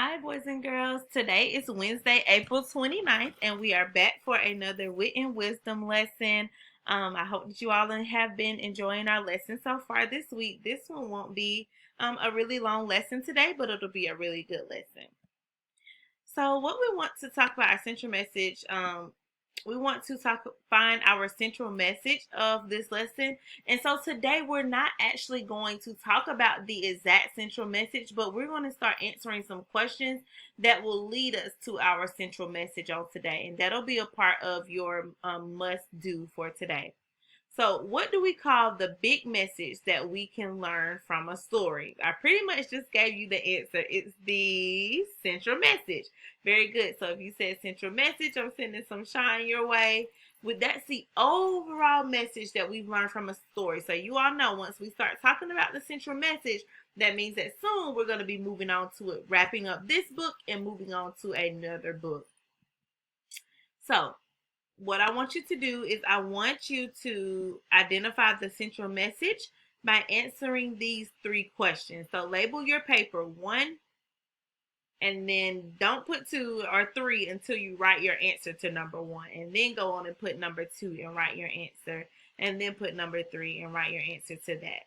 Hi, boys and girls. Today is Wednesday, April 29th, and we are back for another Wit and Wisdom lesson. I hope that you all have been enjoying our lesson so far this week. This one won't be a really long lesson today, but it'll be a really good lesson. So, what we want to talk about our central message, we want to find our central message of this lesson. And so today we're not actually going to talk about the exact central message, but we're going to start answering some questions that will lead us to our central message on today. And that'll be a part of your must do for today. So, what do we call the big message that we can learn from a story? I pretty much just gave you the answer. It's the central message. Very good. So, if you said central message, I'm sending some shine your way. That's the overall message that we've learned from a story. So, you all know once we start talking about the central message, that means that soon we're going to be moving on to it, wrapping up this book and moving on to another book. So, what I want you to do is I want you to identify the central message by answering these three questions. So label your paper 1, and then don't put 2 or 3 until you write your answer to number 1. And then go on and put number 2 and write your answer. And then put number 3 and write your answer to that.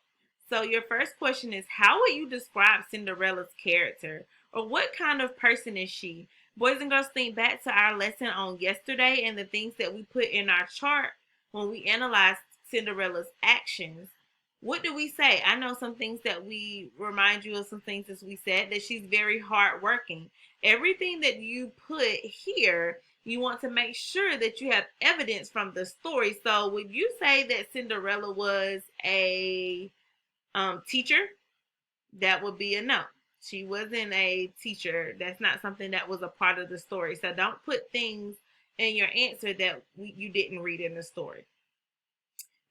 So your first question is, how would you describe Cinderella's character? Or what kind of person is she? Boys and girls, think back to our lesson on yesterday and the things that we put in our chart when we analyzed Cinderella's actions. What do we say? I know some things that we remind you of some things as we said, that she's very hardworking. Everything that you put here, you want to make sure that you have evidence from the story. So would you say that Cinderella was a teacher? That would be a no. She wasn't a teacher. That's not something that was a part of the story. So don't put things in your answer that you didn't read in the story.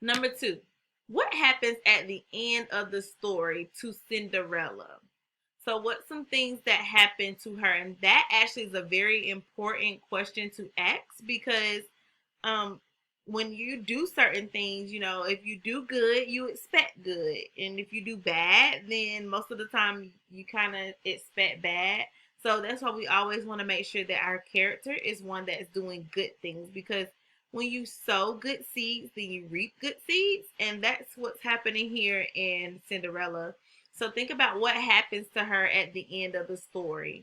Number 2, what happens at the end of the story to Cinderella? So what's some things that happen to her? And that actually is a very important question to ask, because when you do certain things, if you do good, you expect good. And if you do bad, then most of the time you kind of expect bad. So that's why we always want to make sure that our character is one that's doing good things, because when you sow good seeds, then you reap good seeds. And that's what's happening here in Cinderella. So think about what happens to her at the end of the story.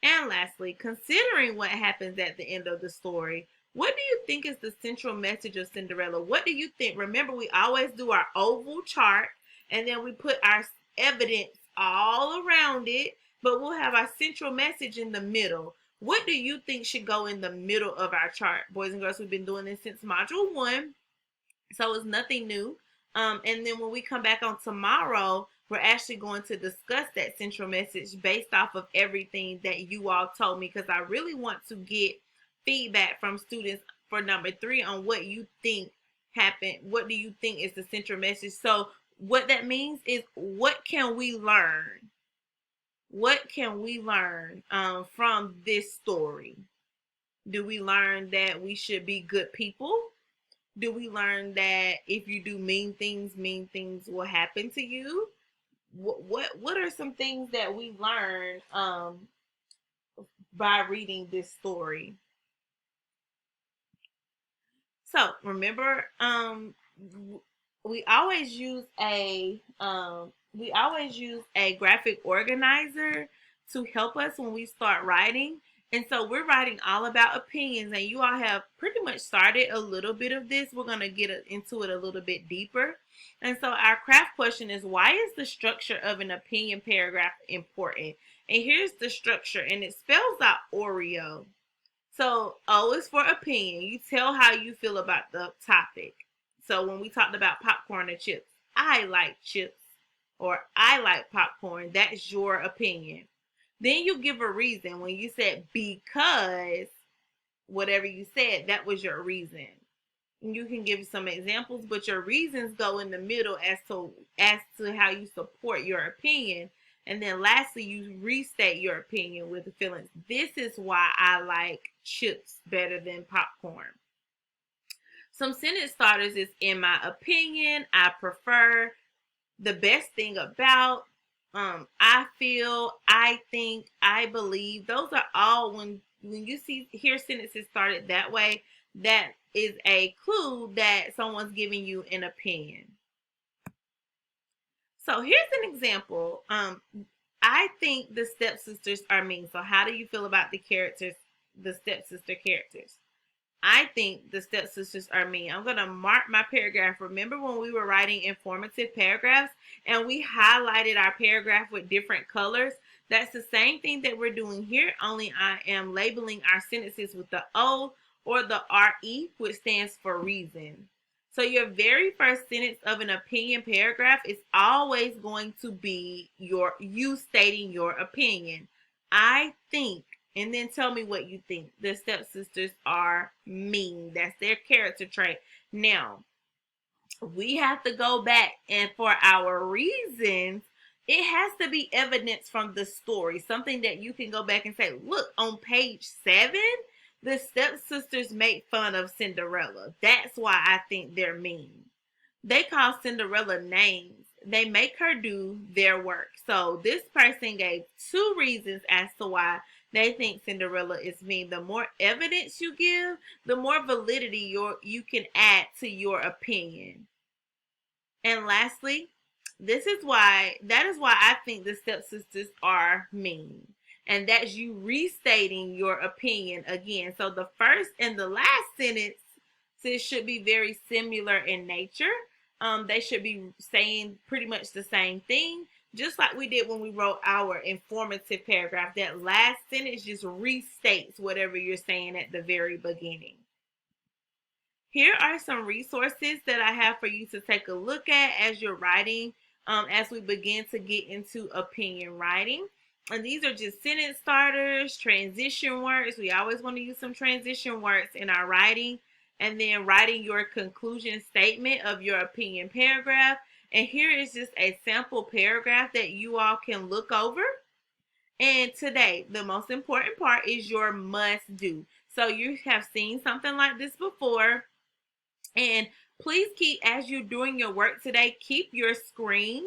And lastly, considering what happens at the end of the story, what do you think is the central message of Cinderella? What do you think? Remember, we always do our oval chart, and then we put our evidence all around it, but we'll have our central message in the middle. What do you think should go in the middle of our chart? Boys and girls, we've been doing this since module 1, so it's nothing new. And then when we come back on tomorrow, we're actually going to discuss that central message based off of everything that you all told me, because I really want to get feedback from students for number 3 on what you think happened. What do you think is the central message? So what that means is, what can we learn? What can we learn from this story? Do we learn that we should be good people? Do we learn that if you do mean things will happen to you? What are some things that we learned by reading this story? So remember, we always use a graphic organizer to help us when we start writing. And so we're writing all about opinions, and you all have pretty much started a little bit of this. We're going to get into it a little bit deeper. And so our craft question is, why is the structure of an opinion paragraph important? And here's the structure, and it spells out Oreo. So O is for opinion. You tell how you feel about the topic. So when we talked about popcorn and chips, I like chips, or I like popcorn. That's your opinion. Then you give a reason. When you said because whatever you said, that was your reason. And you can give some examples, but your reasons go in the middle as to how you support your opinion. And then lastly, you restate your opinion with the feelings. This is why I like chips better than popcorn. Some sentence starters is, in my opinion, I prefer, the best thing about, I feel, I think, I believe. Those are all when you hear sentences started that way, that is a clue that someone's giving you an opinion. So here's an example. I think the stepsisters are mean. So how do you feel about the stepsister characters? I think the stepsisters are mean. I'm going to mark my paragraph. Remember when we were writing informative paragraphs and we highlighted our paragraph with different colors? That's the same thing that we're doing here, only I am labeling our sentences with the O or the RE, which stands for reason. So your very first sentence of an opinion paragraph is always going to be you stating your opinion. I think, and then tell me what you think. The stepsisters are mean. That's their character trait. Now, we have to go back, and for our reasons, it has to be evidence from the story. Something that you can go back and say, look, on page 7, the stepsisters make fun of Cinderella. That's why I think they're mean. They call Cinderella names. They make her do their work. So this person gave 2 reasons as to why they think Cinderella is mean. The more evidence you give, the more validity you can add to your opinion. And lastly, that is why I think the stepsisters are mean. And that's you restating your opinion again. So the first and the last sentence should be very similar in nature. They should be saying pretty much the same thing, just like we did when we wrote our informative paragraph. That last sentence just restates whatever you're saying at the very beginning. Here are some resources that I have for you to take a look at as you're writing, as we begin to get into opinion writing. And these are just sentence starters, transition words. We always want to use some transition words in our writing. And then writing your conclusion statement of your opinion paragraph. And here is just a sample paragraph that you all can look over. And today, the most important part is your must do. So you have seen something like this before. And please keep, as you're doing your work today, keep your screen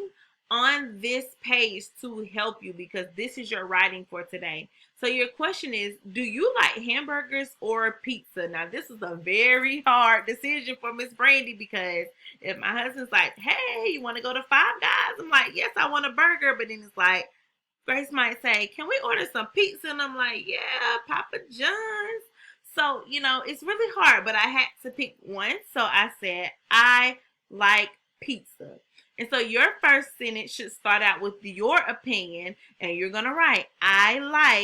on this page to help you, because this is your writing for today. So your question is, do you like hamburgers or pizza? Now, this is a very hard decision for Miss Brandy, because if my husband's like, hey, you want to go to Five Guys? I'm like, yes, I want a burger. But then it's like, Grace might say, can we order some pizza? And I'm like, yeah, Papa John's. So, it's really hard, but I had to pick one. So I said, I like pizza. And so your first sentence should start out with your opinion, and you're going to write,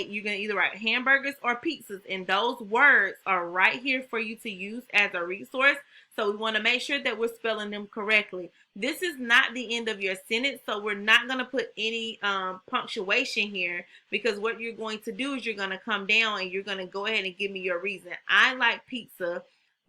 you're going to either write hamburgers or pizzas, and those words are right here for you to use as a resource. So we want to make sure that we're spelling them correctly. This is not the end of your sentence, so we're not going to put any punctuation here, because what you're going to do is you're going to come down and you're going to go ahead and give me your reason. I like pizza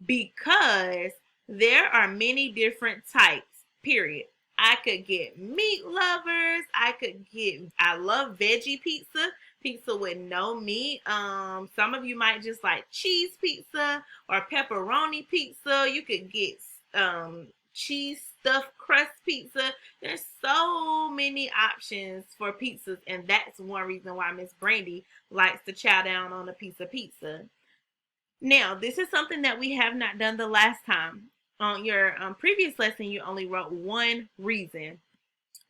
because there are many different types, period. I could get meat lovers. I love veggie pizza with no meat. Some of you might just like cheese pizza or pepperoni pizza. You could get cheese stuffed crust pizza. There's so many options for pizzas, and that's one reason why Miss Brandy likes to chow down on a piece of pizza. Now, this is something that we have not done the last time. On your previous lesson, you only wrote one reason.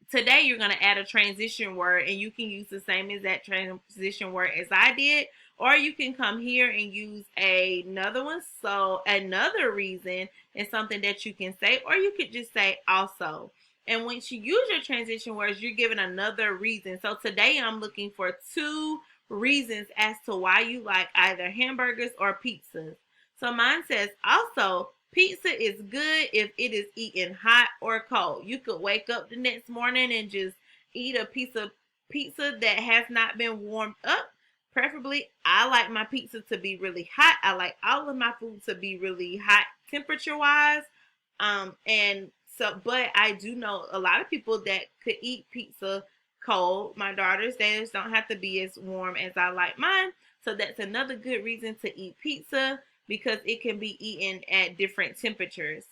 Today, you're going to add a transition word, and you can use the same exact transition word as I did, or you can come here and use another one. So another reason is something that you can say, or you could just say also. And once you use your transition words, you're giving another reason. So today, I'm looking for 2 reasons as to why you like either hamburgers or pizzas. So mine says also, pizza is good if it is eaten hot or cold. You could wake up the next morning and just eat a piece of pizza that has not been warmed up. Preferably, I like my pizza to be really hot. I like all of my food to be really hot temperature-wise. But I do know a lot of people that could eat pizza cold. My daughters, they just don't have to be as warm as I like mine. So that's another good reason to eat pizza, because it can be eaten at different temperatures.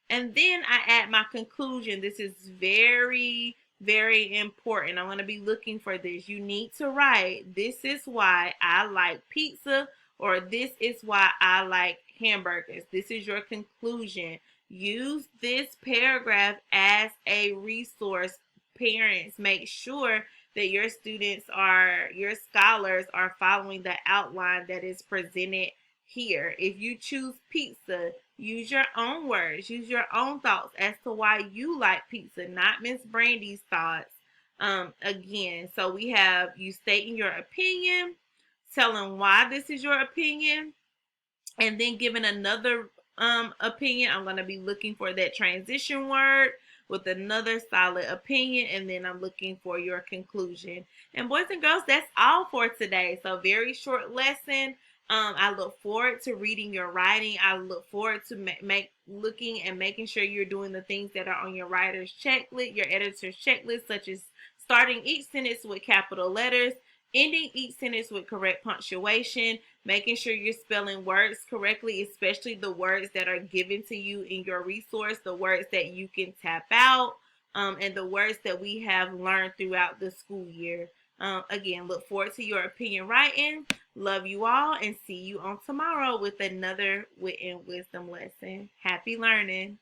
And then I add my conclusion. This is very Very important. I'm going to be looking for this. You need to write, this is why I like pizza, or this is why I like hamburgers. This is your conclusion. Use this paragraph as a resource. Parents, make sure that your your scholars are following the outline that is presented here. If you choose pizza, use your own words, use your own thoughts as to why you like pizza, not Miss Brandy's thoughts. Again, so we have you stating your opinion, telling why this is your opinion, and then giving another opinion. I'm going to be looking for that transition word with another solid opinion, and then I'm looking for your conclusion. And boys and girls, that's all for today. So very short lesson. I look forward to reading your writing. I look forward to looking and making sure you're doing the things that are on your writer's checklist, your editor's checklist, such as starting each sentence with capital letters, ending each sentence with correct punctuation, making sure you're spelling words correctly, especially the words that are given to you in your resource, the words that you can tap out, and the words that we have learned throughout the school year. Again, look forward to your opinion writing. Love you all, and see you on tomorrow with another Wit and Wisdom lesson. Happy learning.